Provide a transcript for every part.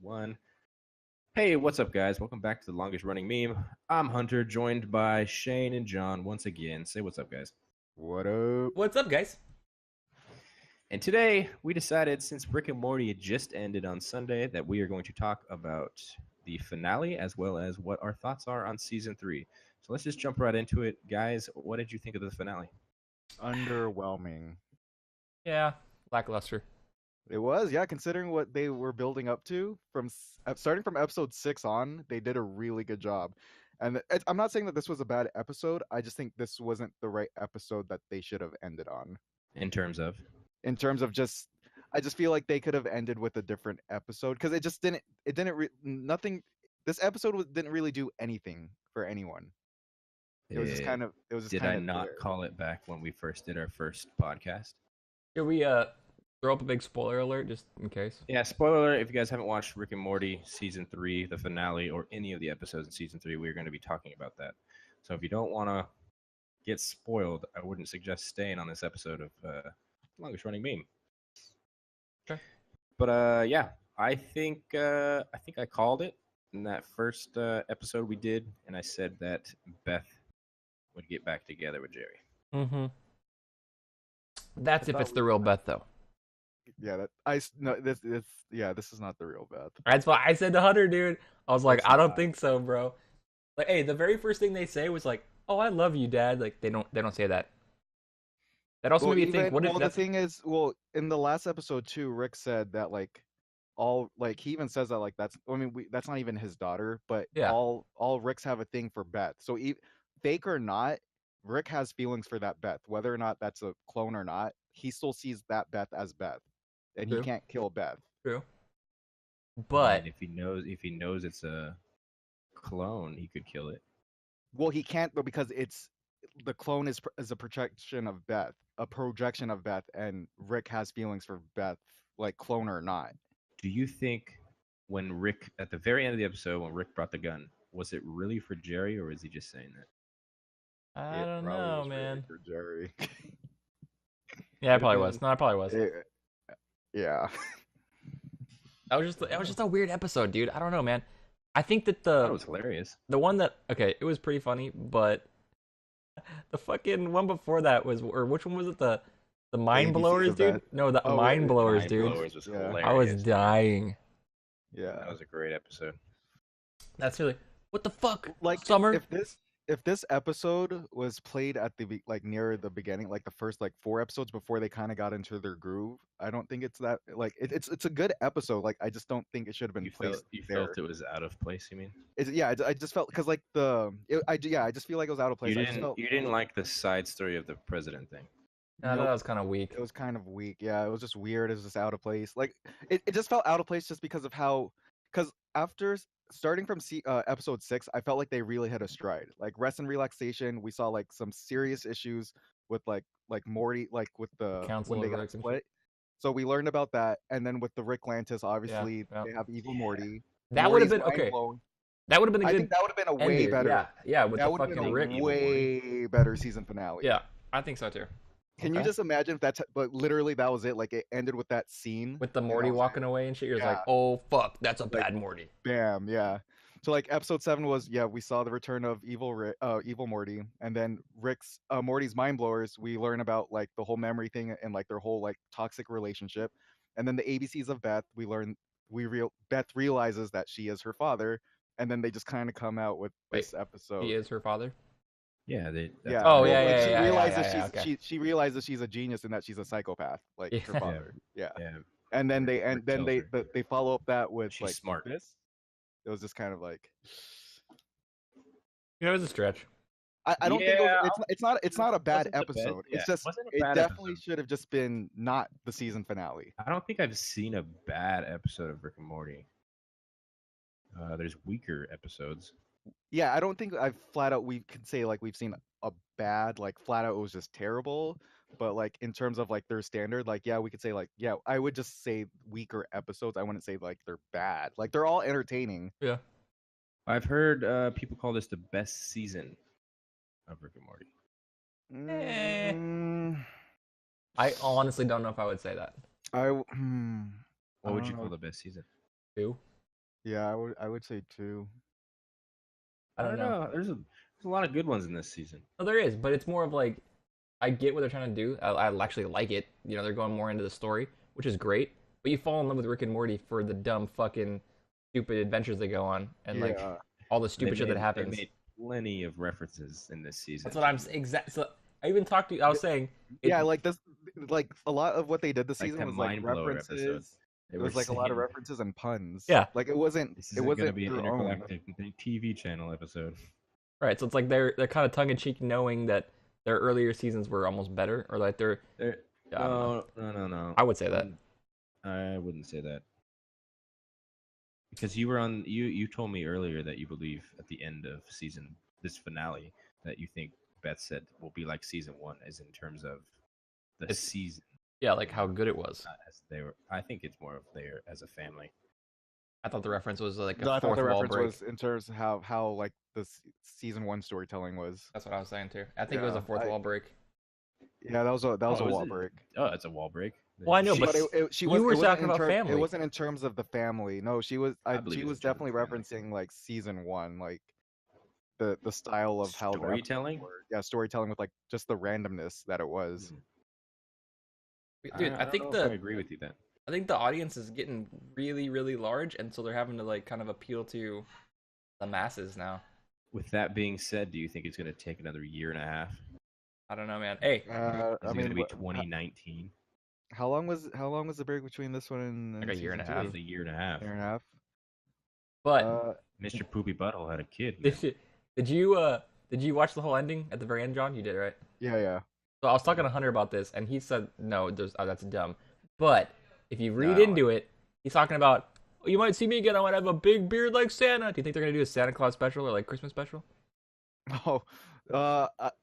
1. Hey, what's up, guys? Welcome back to the longest running meme. I'm Hunter, joined by Shane and John once again. Say what's up, guys. What up? What's up, guys? And today we decided, since Rick and Morty had just ended on Sunday, that we are going to talk about the finale as well as what our thoughts are on season 3. So let's just jump right into it, guys. What did you think of the finale? Underwhelming. Yeah, lackluster. It was, yeah, considering what they were building up to from starting from episode 6 on, they did a really good job. And I'm not saying that this was a bad episode. I just think this wasn't the right episode that they should have ended on. In terms of I just feel like they could have ended with a different episode because this episode didn't really do anything for anyone. It was just kind of Did I not call it back when we first did our first podcast? Here we throw up a big spoiler alert just in case. Yeah, spoiler alert, if you guys haven't watched Rick and Morty season 3, the finale, or any of the episodes in season 3, we're going to be talking about that. So if you don't want to get spoiled, I wouldn't suggest staying on this episode of longest running meme. Sure. But yeah, I think I called it in that first episode we did, and I said that Beth would get back together with Jerry. Mm-hmm. That's if it's the real Beth, though. Yeah, this is not the real Beth. That's why I said to Hunter, dude. I was like, It's I don't not. think so, bro. Like, hey, the very first thing they say was like, "Oh, I love you, Dad." Like, they don't say that. That also made me think. What if the that's thing is, in the last episode too, Rick said that he even says that that's not even his daughter, but Yeah. all Ricks have a thing for Beth. So fake or not, Rick has feelings for that Beth, whether or not that's a clone or not. He still sees that Beth as Beth, and True. he can't kill Beth. true? And But if he knows it's a clone, he could kill it. Well, he can't though because the clone is a projection of Beth, and Rick has feelings for Beth, like clone or not. Do you think when Rick, at the very end of the episode, when Rick brought the gun, was it really for Jerry, or was he just saying that? I It don't probably know, was really man. for Jerry. Yeah, it probably was. No, it probably was. Yeah. That was just a weird episode, dude. I don't know, man. I think that That was hilarious. the one that it was pretty funny, but the fucking one before that was, or which one was it? The mind ABCs blowers, of dude. that. No, the Oh, mind wait, blowers, Mind dude. Blowers was Yeah. hilarious. I was dying. Yeah. That was a great episode. That's really what the fuck, Like Summer. if this episode was played at the near the beginning, like the first 4 episodes before they kind of got into their groove, I don't think it's that it's a good episode. Like I just don't think it should have been placed You there. felt it was out of place. You mean? I just felt because I just feel like it was out of place. You didn't like the side story of the president thing. No, Nope. that was kind of weak. It was kind of weak. Yeah, it was just weird. It was just out of place. Like it just felt out of place just because of because after starting from episode 6, I felt like they really hit a stride. Like Rest and Relaxation, we saw some serious issues with like Morty, with the Council when they of got Ricks and split. So we learned about that, and then with the Rick Lantis, obviously yeah. they have Evil Morty. That would have Morty's been okay. mind-blowing. That would have been a I good. think that would have been a way ending. better. Yeah, with that the would have fucking been Rick. a way better season finale. Yeah, I think so too. Can you just imagine if that's literally that was it? Like it ended with that scene With the and Morty that was walking away and shit, you're Yeah. like, oh fuck, that's a bad Morty. bam, yeah. So episode 7 was we saw the return of evil Morty, and then Morty's mind blowers. We learn about the whole memory thing and their whole toxic relationship, and then the ABCs of Beth. Beth realizes that she is her father, and then they just kind of come out with this episode. He is her father. Yeah. Yeah. Oh, well, yeah, she yeah, realizes yeah, she realizes she's a genius and that she's a psychopath, like her Yeah. father. Yeah. Yeah. And then Rick tells her. they follow up that with She's smart. this. It was just kind of It was a stretch. I don't think it's not a bad wasn't a bad- episode. yeah, It's just wasn't a it bad definitely episode. should have just been not the season finale. I don't think I've seen a bad episode of Rick and Morty. There's weaker episodes. Yeah, I don't think we could say we've seen a bad flat out it was just terrible. But in terms of their standard, we could say I would just say weaker episodes. I wouldn't say they're bad. They're all entertaining. Yeah. I've heard people call this the best season of Rick and Morty. I honestly don't know if I would say that. What would you call the best season? 2. Yeah, I would say 2. I don't know. There's a lot of good ones in this season. No, there is, but it's more of like I get what they're trying to do. I actually like it. You know, they're going more into the story, which is great. But you fall in love with Rick and Morty for the dumb fucking stupid adventures they go on and like Yeah. all the stupid shit that happens. They made plenty of references in this season. That's what I'm exact. So I even talked to you. I was saying, Yeah, like this, like a lot of what they did this Like season that was like mind blower episode. references. They It were was like a lot of saying, references and puns. Yeah. Like it wasn't. This It isn't going to wasn't be an their own. intergalactic TV channel episode. right? So it's like they're kind of tongue in cheek, knowing that their earlier seasons were almost better, or like they're. Yeah, I don't know. No. I would say that. I wouldn't say that. Because you were on you told me earlier that you believe at the end of this finale that you think Beth said will be like season 1 as in terms of the season. Yeah, like how good it was. Not as they were. I think it's more of there as a family. I thought the reference was like No, a I thought fourth the wall reference break. was in terms of how like the season 1 storytelling was. That's what I was saying too. I think it was a Yeah, fourth wall break. Yeah, that was a Oh, is wall it? break. Oh, it's a wall break. Well, I know, She- but She you was, were it wasn't talking in about family. It wasn't in terms of the family. No, she was. I believe She it was was in terms of definitely family. referencing like season 1, like the style of how the Storytelling? episodes were. Yeah, storytelling with like just the randomness that it was. Dude, I don't think know if I agree with you then. I think the audience is getting really, really large, and so they're having to like kind of appeal to the masses now. With that being said, do you think it's going to take another year and a half? I don't know, man. Hey, Is I it going to mean, be what- 2019? how long was the break between this one and Like a year and a season half. two? It's a year and a half. Year and a half. but Mr. Poopy Butthole had a kid. man. did you watch the whole ending at the very end, John? You did, right? Yeah. So I was talking to Hunter about this, and he said, "No, that's dumb." But if you read No. into it, he's talking about, oh, you might see me again. I might have a big beard like Santa. Do you think they're gonna do a Santa Claus special or like Christmas special? Oh,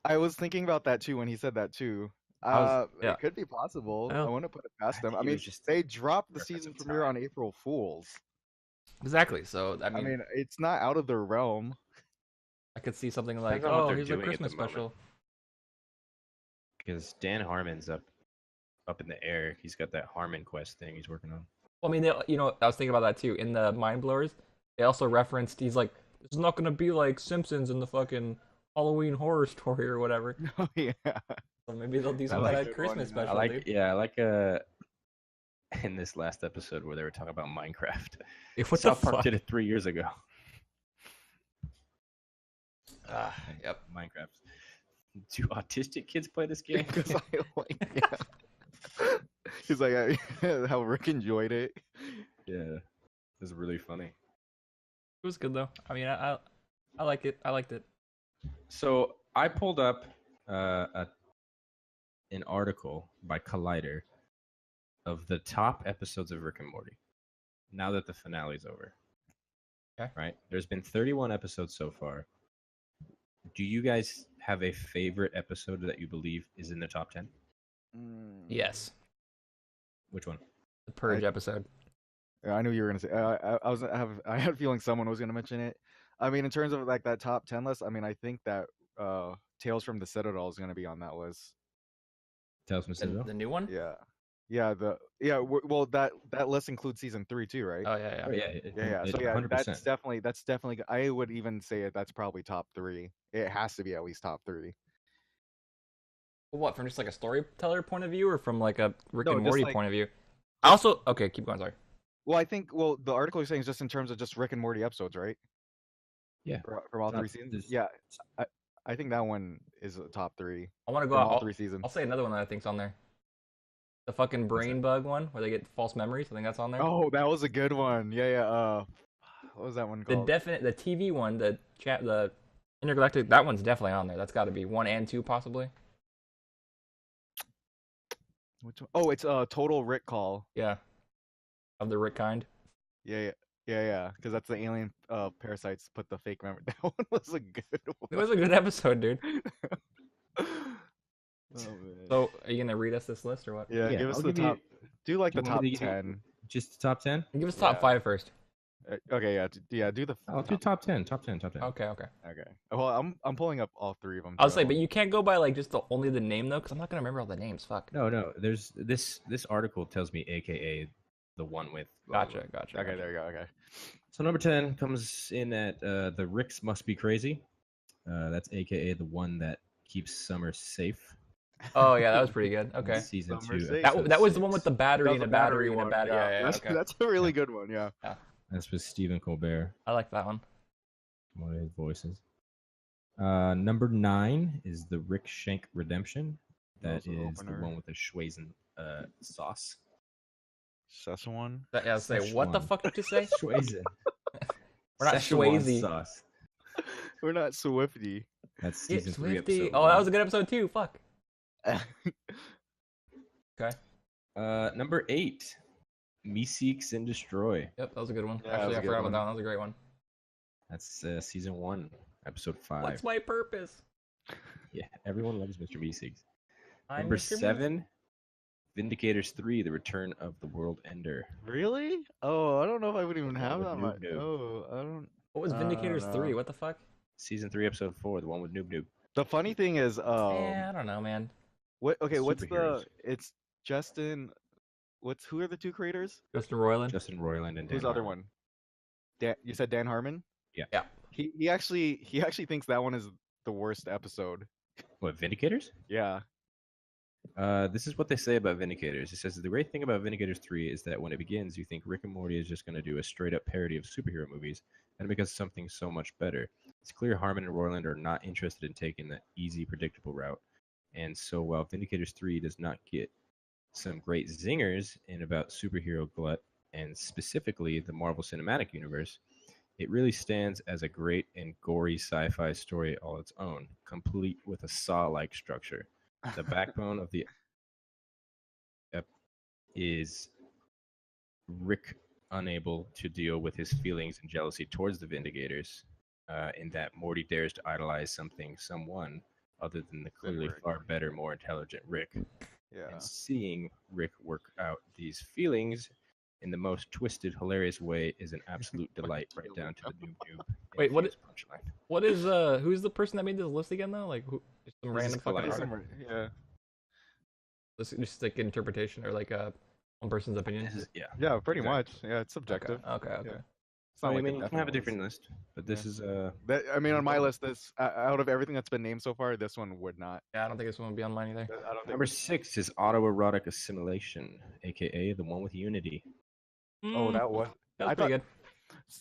I was thinking about that too when he said that too. yeah. It could be possible. Yeah. I want to put it past them. think I it mean, was just they dropped the reference season of premiere time. on April Fools. Exactly. So I I mean, mean, it's not out of their realm. I could see something like, Depends on what oh, they're here's a doing at the Christmas moment. special. Because Dan Harmon's up in the air. He's got that Harmon Quest thing he's working on. Well, I mean, I was thinking about that too. In the Mind Blowers, they also referenced, he's like, this is not gonna be like Simpsons in the fucking Halloween Horror Story or whatever. Oh yeah. So maybe they'll do I some like kind it of Christmas one, special, dude. I like in this last episode where they were talking about Minecraft. What the South Park fuck? did it 3 years ago. Yep. Minecraft. Do autistic kids play this game? Because I like. Yeah. He's like how Rick enjoyed it. Yeah, it was really funny. It was good though. I mean, I like it. I liked it. So I pulled up an article by Collider of the top episodes of Rick and Morty. Now that the finale's over. Okay. Right? There's been 31 episodes so far. Do you guys have a favorite episode that you believe is in the top 10? Yes. Which one? The Purge episode. Yeah, I knew you were gonna say. I had a feeling someone was gonna mention it. I mean, in terms of like that top 10 list, I mean, I think that Tales from the Citadel is gonna be on that list. Tales from the Citadel? The new one? Yeah. Well, that list includes season 3 too, right? Oh yeah. Oh, yeah. Yeah. So 100%. that's definitely. I would even say that's probably top 3. It has to be at least top 3. What, from just like a storyteller point of view, or from like a Rick No, and just Morty like- point of view? I also keep going. Sorry. Well, I think the article you're saying is just in terms of just Rick and Morty episodes, right? Yeah. From all Top- 3 seasons. this- Yeah. I think that one is a top 3 I want to go from out. all 3 seasons. I'll say another one that I think's on there. The fucking brain bug one where they get false memories. I think that's on there. Oh, that was a good one. Yeah. What was that one the called? the TV one, the intergalactic. That one's definitely on there. That's got to be 1 and 2 possibly. Which one? Oh, it's Total Rick Call. Yeah. Of the Rick kind. Yeah. Because that's the alien parasites put the fake memory. That one was a good one. It was a good episode, dude. Oh, man. So, are you gonna read us this list or what? Yeah, give us I'll the give you- top. Do like Do the you want top me to give you- 10. Just the top 10? Give us top Yeah. 5 first. Okay, yeah, do the. I'll do top 10. Top 10. Okay. Okay. Well, I'm pulling up all 3 of them. I'll say, but you can't go by like just only the name though, because I'm not gonna remember all the names. Fuck. No. There's this article tells me AKA the one with. blah, blah, Gotcha, gotcha. Okay, gotcha. there you go. Okay. So number 10 comes in at the Ricks Must Be Crazy. That's AKA the one that keeps Summer safe. Oh yeah, that was pretty good. in Okay. Season Summer 2. safe. episode That was the one with 6. the battery That and was a a battery and a one, battery. Yeah, that's, okay. that's a really Yeah. good one. Yeah. That's with Stephen Colbert. I like that one. One of his voices. Number 9 is the Rick Shank Redemption. That Also is the opener. one with the Schweizen sauce. Szechuan. Yeah, say what the Szechuan. fuck did you say? Schweizen. We're not Szechuan Swayze. sauce. We're not Swifty. That's Yeah, season 3, Swifty. episode Oh, that 1. was a good episode too. Fuck. Okay. Number 8, Me Seeks and Destroy. Yep, that was a good one. Yeah, that Actually, was I a good forgot about one. that one. That was a great one. That's season 1, episode 5. What's my purpose? Yeah, everyone loves Mr. Meeseeks. I'm Number Mr. Meeseeks. 7, Vindicators 3, The Return of the World Ender. Really? Oh, I don't know if I would even The have one that with much. Noob Noob. Oh, I don't. What was Vindicators know. 3? What the fuck? Season 3, episode 4, the one with Noob Noob. The funny thing is, Yeah, I don't know, man. what? Okay, what's Superheroes. It's Justin. Who are the two creators? Justin Roiland. Justin Roiland and Dan Who's the other Harmon. one? You said Dan Harmon. Yeah. Yeah. He actually thinks that one is the worst episode. What, Vindicators? Yeah. This is what they say about Vindicators. It says the great thing about Vindicators 3 is that when it begins, you think Rick and Morty is just going to do a straight up parody of superhero movies, and it becomes something so much better. It's clear Harmon and Roiland are not interested in taking the easy, predictable route. And so while Vindicators 3 does not get some great zingers in about superhero glut, and specifically the Marvel Cinematic Universe, it really stands as a great and gory sci-fi story all its own, complete with a Saw-like structure. The backbone of the is Rick unable to deal with his feelings and jealousy towards the Vindicators, in that Morty dares to idolize someone other than the clearly Rick. far better, more intelligent Rick. Yeah. And seeing Rick work out these feelings in the most twisted, hilarious way is an absolute delight, right down to the noob noob. Wait, what infused punchline. What is who's the person that made this list again though? Like who? Just some This is random fucking Collider. article. Yeah. This is just like interpretation or like one person's opinion. This is, yeah. Yeah. Pretty Exactly. much. Yeah. It's subjective. Okay. Okay. Yeah. It's I not like mean, a you can have a definite different list. list, but this is I mean, on my Well- list, this out of everything that's been named so far, this one would not. Yeah, I don't think this one would be on mine either. I don't think. number 6 is autoerotic assimilation, aka the one with Unity. Oh, that was. That was I pretty good.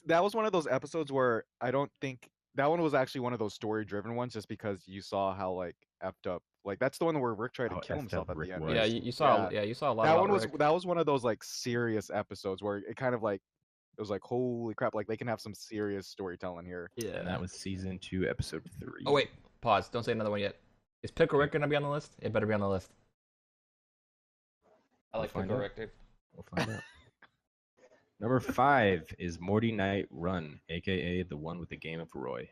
That was one of those episodes where I don't think that one was actually one of those story-driven ones, just because you saw how like effed up. Like that's the one where Rick tried to How kill effed himself up at Rick the end. was. Yeah, you saw. Yeah. Yeah, you saw a lot. That about one was Rick. that was one of those like serious episodes where it kind of like it was like holy crap, like they can have some serious storytelling here. Yeah. And that was season 2, episode 3. Oh wait, pause. Don't say another one yet. Is Pickle Rick gonna be on the list? It better be on the list. I like We'll find Pickle out. Rick, dude. We'll find out. Number 5 is Morty Night Run, aka the one with the Game of Roy.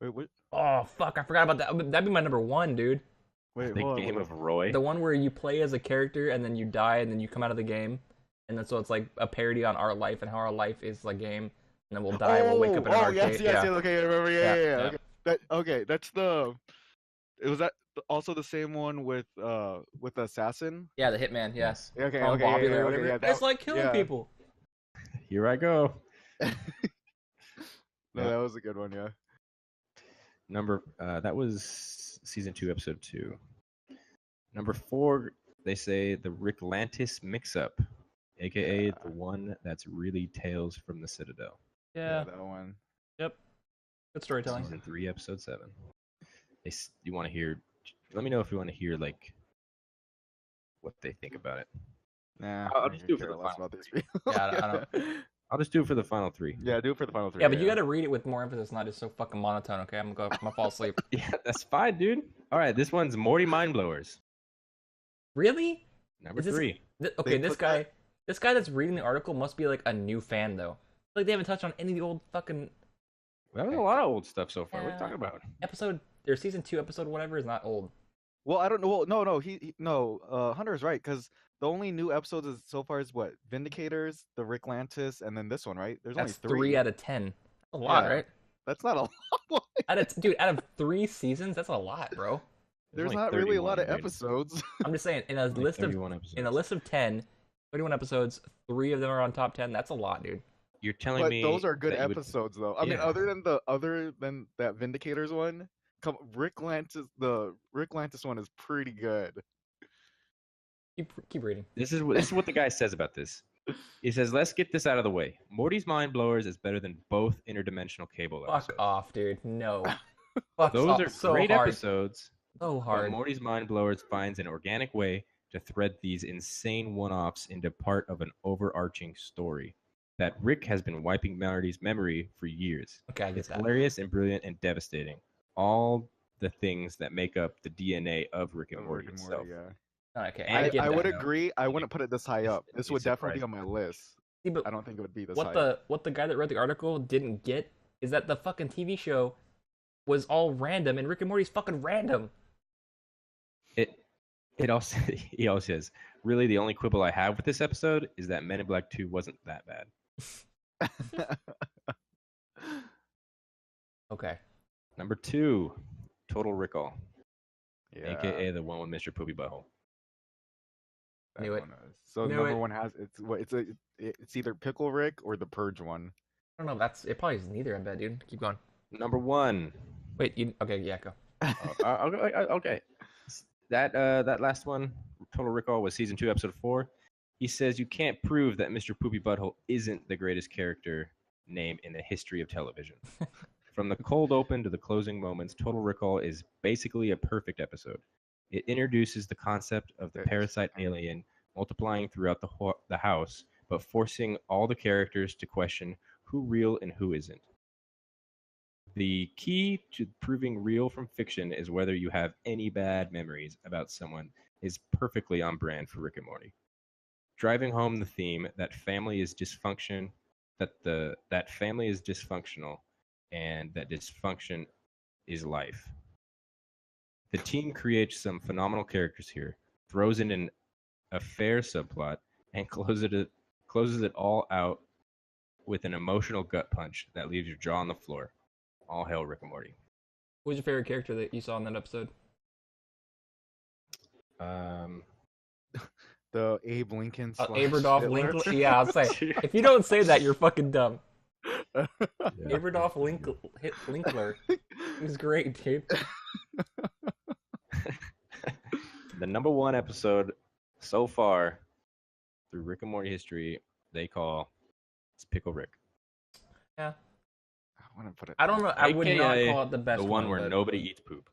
Wait, what? Oh fuck, I forgot about that. That'd be my number one, dude. Wait, The hold on, Game hold of Roy. The one where you play as a character and then you die and then you come out of the game, and then so it's like a parody on our life and how our life is a game, and then we'll die and we'll wake up in an arcade. yes, yeah. okay, I remember, yeah. Yeah. Okay, that's the. It was that also the same one with the assassin. Yeah, the Hitman. Yeah. Yes. Okay, Call him Bobby or whatever. yeah, I just like killing yeah. people. Here I go. No, Yeah. that was a good one. Yeah. That was season 2, episode 2. Number 4, they say the Ricklantis mix-up, aka Yeah. the one that's really Tales from the Citadel. Yeah. that one. Good storytelling. Season 3, episode 7. You want to hear? Let me know if you want to hear like what they think about it. Nah, I'll I just could do it for care the less final about these three. people. Yeah, I don't- I'll just do it for the final 3. Yeah, do it for the final 3. Yeah, but you gotta read it with more emphasis, not just so fucking monotone. Okay, I'm gonna fall asleep. Yeah, that's fine, dude. All right, this one's Morty Mindblowers. Really? Number Is this- 3. Okay, They this put guy, this guy that's reading the article must be like a new fan though. Like they haven't touched on any of the old fucking That was a lot of old stuff so far. What are you Yeah. talking about? episode or season 2 episode whatever is not old. Well, I don't know. Well, no, Hunter is right because the only new episodes so far is what Vindicators, the Ricklantis, and then this one, right? There's That's only 3 out of 10. A lot, Yeah. right? That's not a lot. Dude, out of 3 seasons, that's a lot, bro. There's only not really a 31 lot of rated. episodes. I'm just saying, in a Like list of 31 episodes. in a list of 10, 31 episodes. 3 of them are on top 10. That's a lot, dude. You're telling But me those are good that you would- episodes, though. I mean, Yeah. other than that Vindicators one, the Rick Lantis one is pretty good. Keep reading. This is what the guy says about this. He says, "Let's get this out of the way. Morty's Mind Blowers is better than both interdimensional cable Fuck episodes. off, dude. No. Fuck Those off. are So great hard. episodes, So but hard. Morty's Mind Blowers finds an organic way to thread these insane one-offs into part of an overarching story that Rick has been wiping Morty's memory for years. Okay, I get It's that. hilarious and brilliant and devastating. All the things that make up the DNA of Rick and Morty itself." yeah. Okay, And I get I that. would though. agree. I wouldn't put it this high up. This be would definitely be surprised. on my list. See, but I don't think it would be this what high. the guy that wrote the article didn't get is that the fucking TV show was all random, and Rick and Morty's fucking random. It also he also says, "Really, the only quibble I have with this episode is that Men in Black 2 wasn't that bad." Okay. Number 2, Total Recall, Yeah, aka the one with Mr. Poopy Butthole. that Knew it. one is. So Knew number it. one has it's either Pickle Rick or the Purge one. I don't know. It probably is neither. I bet, dude. Keep going. Number 1. Wait. Okay. Yeah. Go. Okay. That last one, Total Recall, was season 2, episode 4. He says you can't prove that Mr. Poopy Butthole isn't the greatest character name in the history of television. From the cold open to the closing moments, Total Recall is basically a perfect episode. It introduces the concept of the That is parasite true. alien multiplying throughout the house, but forcing all the characters to question who real and who isn't. The key to proving real from fiction is whether you have any bad memories about someone is perfectly on brand for Rick and Morty. Driving home the theme that family is dysfunction, that family is dysfunctional, and that dysfunction is life. The team creates some phenomenal characters here, throws in an affair subplot, and closes it all out with an emotional gut punch that leaves your jaw on the floor. All hail Rick and Morty. Who was your favorite character that you saw in that episode? The Abe Lincoln. / Aberdolf Hitler. Linkler. Yeah, I'll say. If you don't say that, you're fucking dumb. Yeah. Aberdolf Linkler. He was great, dude. The number 1 episode so far through Rick and Morty history, they call it's Pickle Rick. Yeah. I want to put it. I don't know. I would not AKA call it the best The one where but nobody eats poop.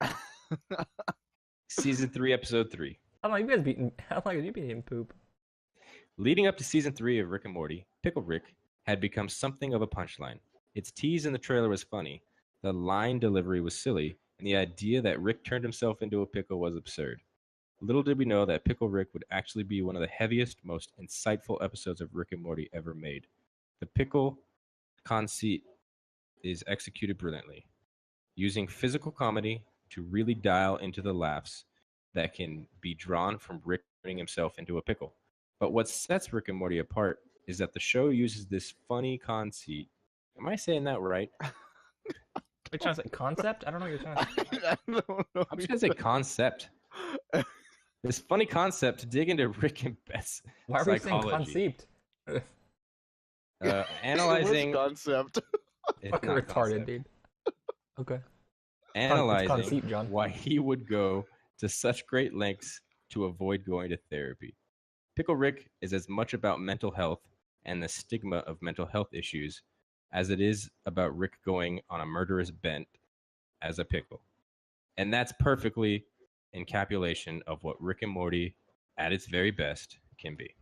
that- Season 3, episode 3. How long have you been eating poop? Leading up to season 3 of Rick and Morty, Pickle Rick had become something of a punchline. Its tease in the trailer was funny, the line delivery was silly, and the idea that Rick turned himself into a pickle was absurd. Little did we know that Pickle Rick would actually be one of the heaviest, most insightful episodes of Rick and Morty ever made. The pickle conceit is executed brilliantly, using physical comedy to really dial into the laughs that can be drawn from Rick turning himself into a pickle. But what sets Rick and Morty apart is that the show uses this funny conceit. Am I saying that right? You're trying to say concept? I don't know what you're trying to say. I don't know. I'm just gonna say concept. This funny concept to dig into Rick and Beth's Why are we saying psychology. concept? Analyzing. It was concept. It's Fucking not retarded, concept. dude. Okay. Analyzing conceit, John. why he would go to such great lengths to avoid going to therapy. Pickle Rick is as much about mental health and the stigma of mental health issues as it is about Rick going on a murderous bent as a pickle. And that's perfectly encapsulation of what Rick and Morty, at its very best, can be.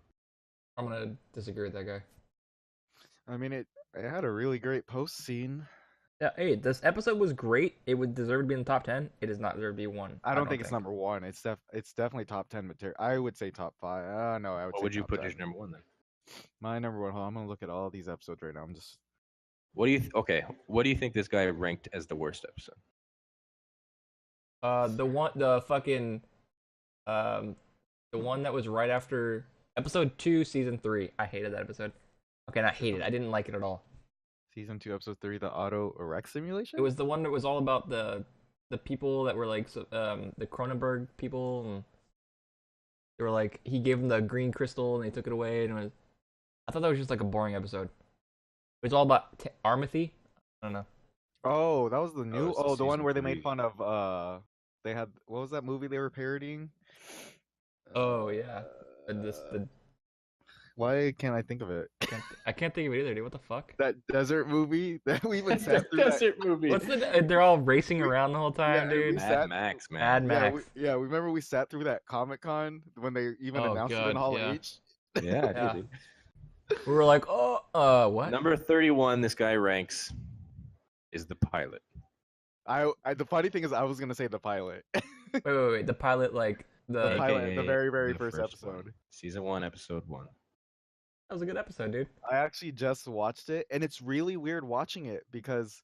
I'm gonna disagree with that guy. I mean, it had a really great post scene. Yeah, hey, this episode was great. It would deserve to be in the top 10. It does not deserve to be 1. I don't think it's number one. It's definitely top 10 material. I would say top 5. No, I would. What say would you top put 10. as number 1 then? My number one. Hold on, I'm gonna look at all these episodes right now. I'm just. What do you what do you think this guy ranked as the worst episode? The one that was right after episode 2, season 3. I hated that episode. Okay, not hated. I didn't like it at all. Season 2, episode 3, the auto erect simulation. It was the one that was all about the people that were like the Cronenberg people. And They were like, he gave them the green crystal and they took it away, and it was. I thought that was just like a boring episode. It's all about Armathy. I don't know. Oh, that was the new. it's the Oh, the one season where they made 3. fun of. They had what was that movie they were parodying? Oh yeah, the Why can't I think of it? I can't think of it either, dude. What the fuck? That desert movie that we even sat through. Desert movie. What's the? They're all racing We- around the whole time, yeah, dude. we Mad sat Max, man. Mad Yeah, Max. we remember we sat through that Comic-Con when they even Oh, announced it God, in Hall yeah. H. Yeah, Yeah. dude. We were like, oh, what? Number 31, this guy ranks, is the pilot. I the funny thing is I was gonna say the pilot. Wait. The pilot, like The pilot, the AKA very, very the first one. episode. Season 1, episode 1. That was a good episode, dude. I actually just watched it, and it's really weird watching it because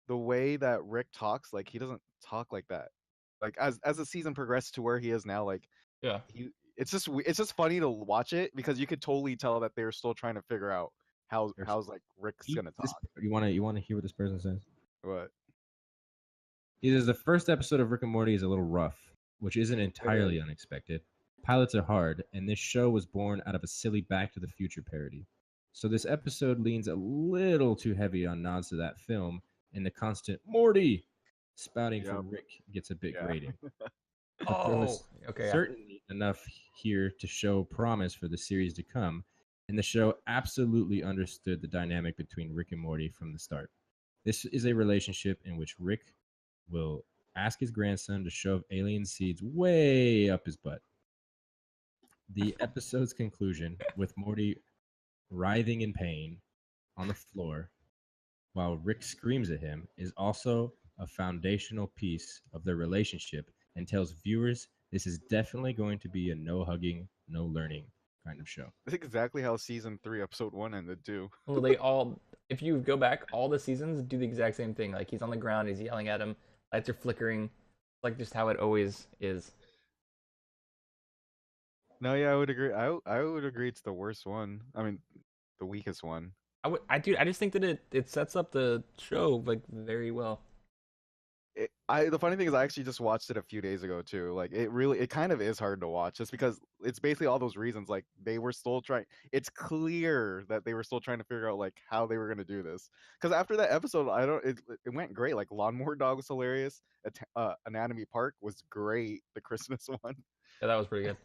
the way that Rick talks, like he doesn't talk like that. Like as the season progressed to where he is now, like Yeah. it's just funny to watch it because you could totally tell that they're still trying to figure out how's like Rick's gonna talk. You want to hear what this person says? What? He says the first episode of Rick and Morty is a little rough, which isn't entirely unexpected. Pilots are hard, and this show was born out of a silly Back to the Future parody. So this episode leans a little too heavy on nods to that film, and the constant Morty spouting Yep. from Rick gets a bit Yeah. grating. But there Oh, was okay. Yeah. certainly enough here to show promise for the series to come, and the show absolutely understood the dynamic between Rick and Morty from the start. This is a relationship in which Rick will ask his grandson to shove alien seeds way up his butt. The episode's conclusion, with Morty writhing in pain on the floor while Rick screams at him, is also a foundational piece of their relationship and tells viewers this is definitely going to be a no hugging, no learning kind of show. That's exactly how season 3, episode 1 ended too. Well, they all, if you go back, all the seasons do the exact same thing. Like he's on the ground, he's yelling at him, lights are flickering, like just how it always is. No, yeah, I would agree. I would agree it's the worst one. I mean, the weakest one. I just think that it sets up the show like very well. The funny thing is I actually just watched it a few days ago too. Like it kind of is hard to watch just because it's basically all those reasons. Like they were still trying. It's clear that they were still trying to figure out like how they were gonna do this. Because after that episode, it went great. Like Lawnmower Dog was hilarious. Anatomy Park was great. The Christmas one. Yeah, that was pretty good.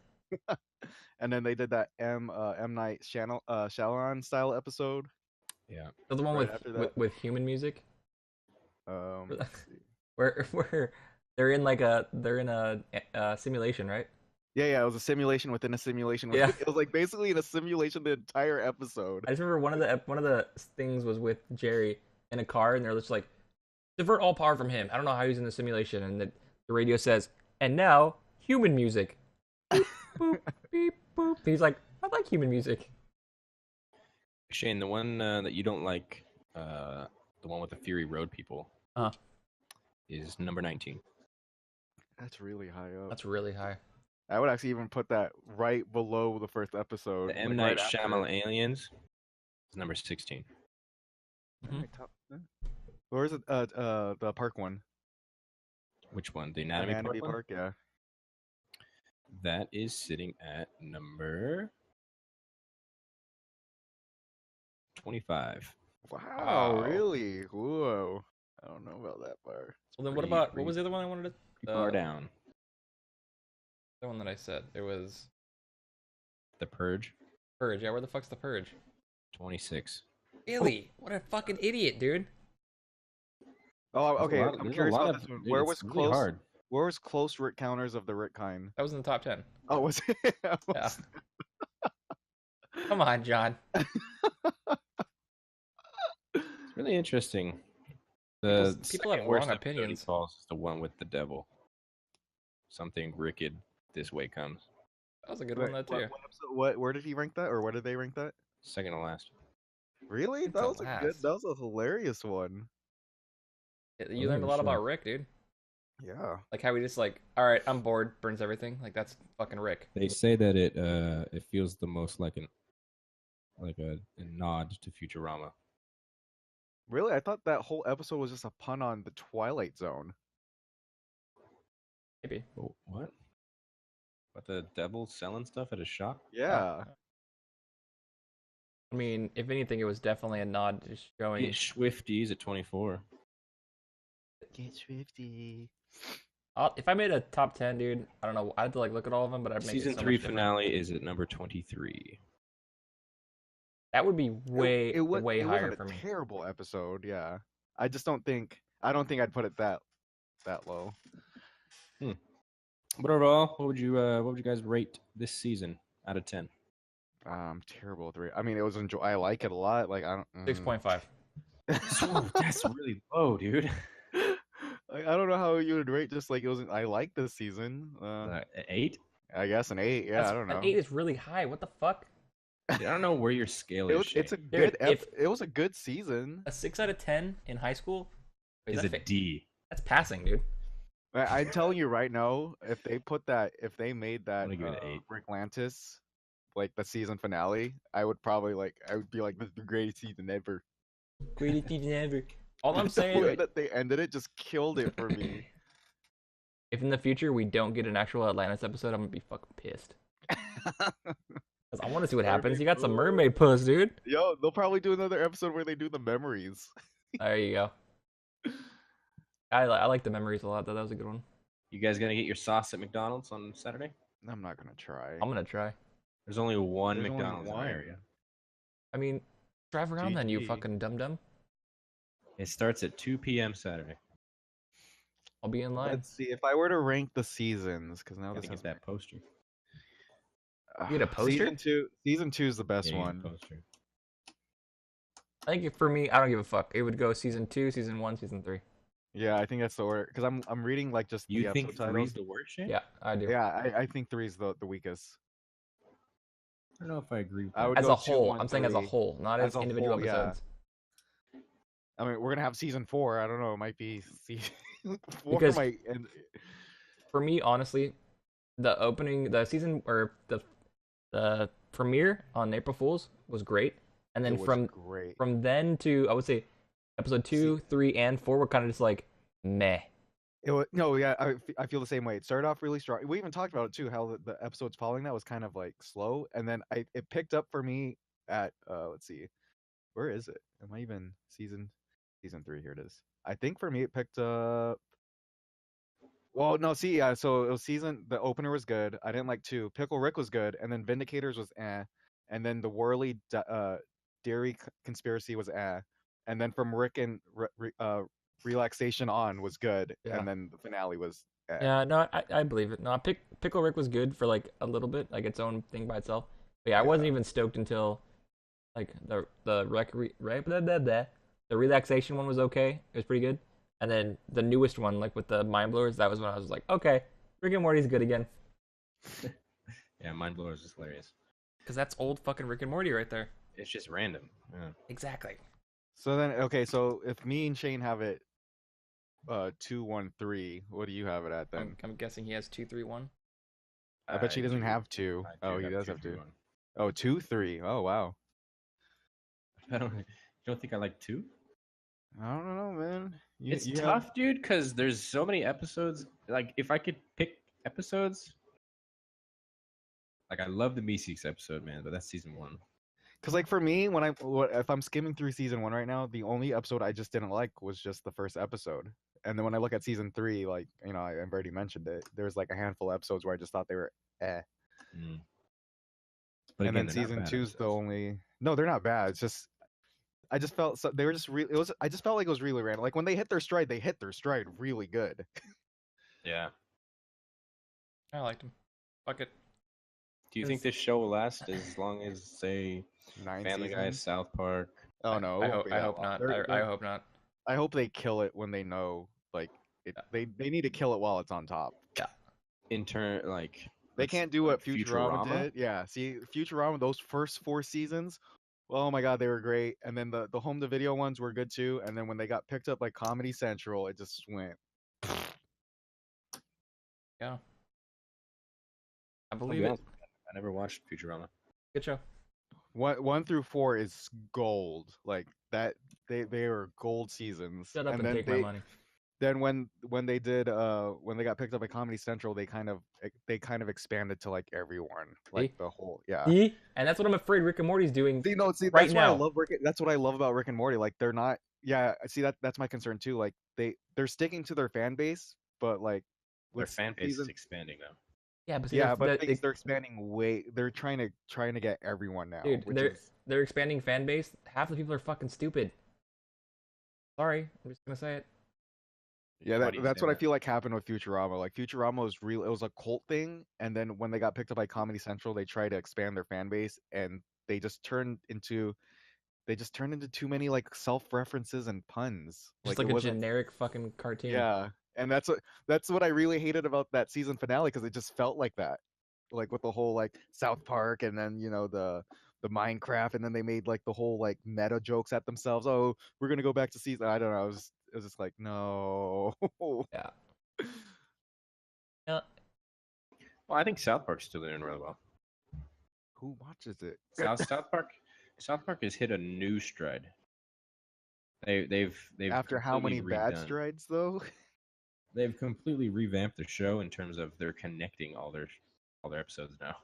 And then they did that M Night Shyamalan style episode. Yeah. The one Right after that. with human music, Let's see. where they're in a simulation, right? Yeah, it was a simulation within a simulation. Yeah. It was like basically in a simulation the entire episode. I just remember one of the things was with Jerry in a car, and they're just like, divert all power from him. I don't know how he's in the simulation, and the radio says, and now human music. Boop, boop, beep, boop. He's like, I like human music. Shane, the one that you don't like, the one with the Fury Road people, is number 19. That's really high up. That's really high. I would actually even put that right below the first episode. The M. like, Night right after it. Shyamalan Aliens is number 16. My top 10? Where's it? The park one. Which one? The Anatomy, Park? Park, yeah. That is sitting at number 25. Wow, really? Whoa. I don't know about that part. Well, then what was the other one I wanted to? Pretty far down. The one that I said. It was The Purge, Purge. Yeah, where the fuck's the Purge? 26. Really? What a fucking idiot, dude. Oh, okay. There's I'm a curious lot about of- this one. dude, Where it's was really close? hard. Where was close Rick counters of the Rick kind? That was in the top 10. Oh, was it? Yeah. Come on, John. It's really interesting. The People have second worst wrong episode he opinions. calls is the one with the devil. Something wicked this way comes. That was a good Wait, one, though, too. where did he rank that, or where did they rank that? Second to last. Really? It's That a was a good. last. That was a hilarious one. You learned a lot about Rick, dude. Yeah. Like how he just like, all right, I'm bored, burns everything. Like that's fucking Rick. They say that it feels the most like a nod to Futurama. Really? I thought that whole episode was just a pun on the Twilight Zone. Maybe. Oh, what? But the devil selling stuff at a shop? Yeah. I mean, if anything, it was definitely a nod to showing. Get Swifties at 24. Get Swifty. If I made a top 10, dude, I don't know. I'd have to like look at all of them, but I'd make Season it so 3 much different. finale is at number 23. That would be way It higher wasn't for a me. terrible episode. Yeah. I just don't think I'd put it that low. But overall, what would you guys rate this season out of 10? Terrible with rate. I mean, it was I like it a lot. Like I don't. 6.5. That's really low, dude. I don't know how you would rate. Just like it wasn't. I like this season. 8? I guess an 8. Yeah, I don't know. An 8 is really high. What the fuck? Dude, I don't know where your scale is. It's a Shane. good. Dude, It was a good season. A 6 out of 10 in high school? Wait, Is a D. That's passing, dude. I'm telling you right now, if they made that I'm gonna give it an 8. Rick Lantis, like the season finale, I would be like, this is the greatest season ever. Greatest season ever. All I'm The saying, way that they ended it just killed it for me. if in the future we don't get an actual Atlantis episode, I'm gonna be fucking pissed. Cause I want to see what happens. You got some mermaid puss, dude. Yo, they'll probably do another episode where they do the memories. There you go. I like the memories a lot, though. That was a good one. You guys gonna get your sauce at McDonald's on Saturday? I'm not gonna try. I'm gonna try. There's only one There's only McDonald's in one. the area. I mean, drive around then, you GG. fucking dum dum. It starts at 2 p.m. Saturday. I'll be in line. Let's see if I were to rank the seasons, because now Gotta this get is that poster. You get a poster? Season two is the best Yeah, you get one. a poster. I think for me, I don't give a fuck. It would go season 2, season 1, season 3. Yeah, I think that's the order. Because I'm reading like just You the think episode three's titles. the worst shit? Yeah, I do. Yeah, I think three's the weakest. I don't know if I agree with I that. would As go a 2, whole, 1, I'm saying as a 3. whole, not As as a individual whole, yeah. episodes. I mean, we're gonna have season 4. I don't know. It might be season 4 Because- might end. For me, honestly, the opening, the season or the premiere on April Fools was great, and then It was from great. then to I would say episode 2, 3, and 4 were kind of just like meh. It was, no, yeah, I feel the same way. It started off really strong. We even talked about it too, how the episodes following that was kind of like slow, and then it picked up for me at let's see, where is it? Am I even season 3? Here it is. I think for me it picked up. Well, no, see, yeah. So it was the opener was good. I didn't like 2. Pickle Rick was good, and then Vindicators was and then the Whirly Dairy Conspiracy was and then from Rick and Relaxation on was good, Yeah. and then the finale was Yeah, no, I believe it. No, Pickle Rick was good for like a little bit, like its own thing by itself. But yeah, I wasn't even stoked until like the relaxation one was okay. It was pretty good. And then the newest one, like with the mind blowers, that was when I was like, okay, Rick and Morty's good again. Yeah, Mind Blowers is hilarious. Because that's old fucking Rick and Morty right there. It's just random. Yeah. Exactly. So then, okay, so if me and Shane have it 2, 1, 3, what do you have it at then? I'm guessing he has 2, 3, 1. I bet she doesn't do. have 2. I Oh, do he does 2, have 2. 3, 1. Oh, 2, 3. Oh, wow. You don't think I like 2? I don't know, man. It's you tough, dude, because there's so many episodes. Like, if I could pick episodes, like I love the Meeseeks episode, man, but that's season 1. Because like for me, if I'm skimming through season 1 right now, the only episode I just didn't like was just the first episode. And then when I look at season 3, like I've already mentioned it. There's like a handful of episodes where I just thought they were Mm. But and again, then they're not season bad 2's the episodes. only. No, they're not bad. It's just I just felt they were just really. It was. I just felt like it was really random. Like when they hit their stride really good. Yeah. I liked him. Fuck it. Do you think this show will last as long as, say, 9 Family Guy, seasons. South Park? Oh no! I it won't hope, be I that hope long. not. They're- I hope not. I hope they kill it when they know. Like they need to kill it while it's on top. In turn, like They let's- can't do what like Futurama did. Yeah, see, Futurama, those first 4 seasons, oh my god, they were great. And then the home to video ones were good too. And then when they got picked up like Comedy Central, it just went. Yeah. I I'll believe be it. honest, I never watched Futurama. Good show. 1 through 4 is gold. Like that, they are gold seasons. Shut up and then take my money. then when they did when they got picked up at Comedy Central, they kind of expanded to like everyone, like See? the whole yeah. See? And that's what I'm afraid Rick and Morty's doing See, right that's why I now. love that's what I love about Rick and Morty. Like they're not yeah, see that's my concern too. Like they're sticking to their fan base, but like Their with fan base is season expanding though. Yeah, but see, yeah, but the thing is they're expanding they're trying to get everyone now, dude, which is they're expanding fan base. Half the people are fucking stupid. Sorry, I'm just gonna say it. yeah, Why do you that's say what I that? feel like happened with Futurama. Like Futurama was real, it was a cult thing, and then when they got picked up by Comedy Central, they tried to expand their fan base, and they just turned into too many like self-references and puns. Just Like it like a wasn't generic fucking cartoon. yeah, and that's what I really hated about that season finale because it just felt like that, like with the whole like South Park, and then the Minecraft, and then they made like the whole like meta jokes at themselves. Oh, we're gonna go back to season. I don't know. It was just like no. Yeah. Yeah. Well, I think South Park's still doing really well. Who watches it? South Park has hit a new stride. They've After how many completely bad redone- strides though? They've completely revamped their show in terms of they're connecting all their episodes now.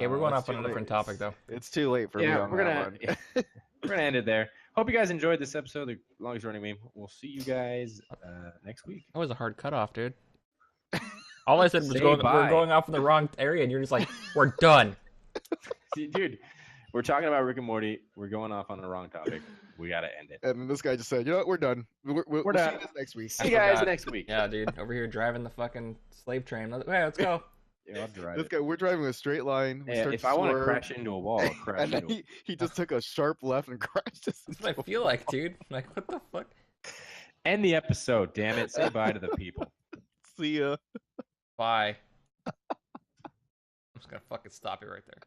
Yeah, we're going It's off on too a late. different topic though. It's too late for me Yeah, on we're that gonna one. we're gonna end it there. Hope you guys enjoyed this episode, the longest running meme. We'll see you guys next week. That was a hard cutoff, dude. All I said was Say we're bye. going off in the wrong area, and you're just like, we're done. See, dude, we're talking about Rick and Morty. We're going off on the wrong topic. We gotta end it. And then this guy just said, "You know what? We're done. We'll done. see you guys next week." See you guys forgot. next week. Yeah, dude, over here driving the fucking slave train. Hey, let's go. Yeah, I'll drive This it. guy, we're driving a straight line. We Yeah, start if to I want to swerve, crash into a wall, I'll crash and then into it. he just took a sharp left and crashed us. That's what I feel like, dude. Like, what the fuck? End the episode, damn it. Say bye to the people. See ya. Bye. I'm just gonna fucking stop you right there.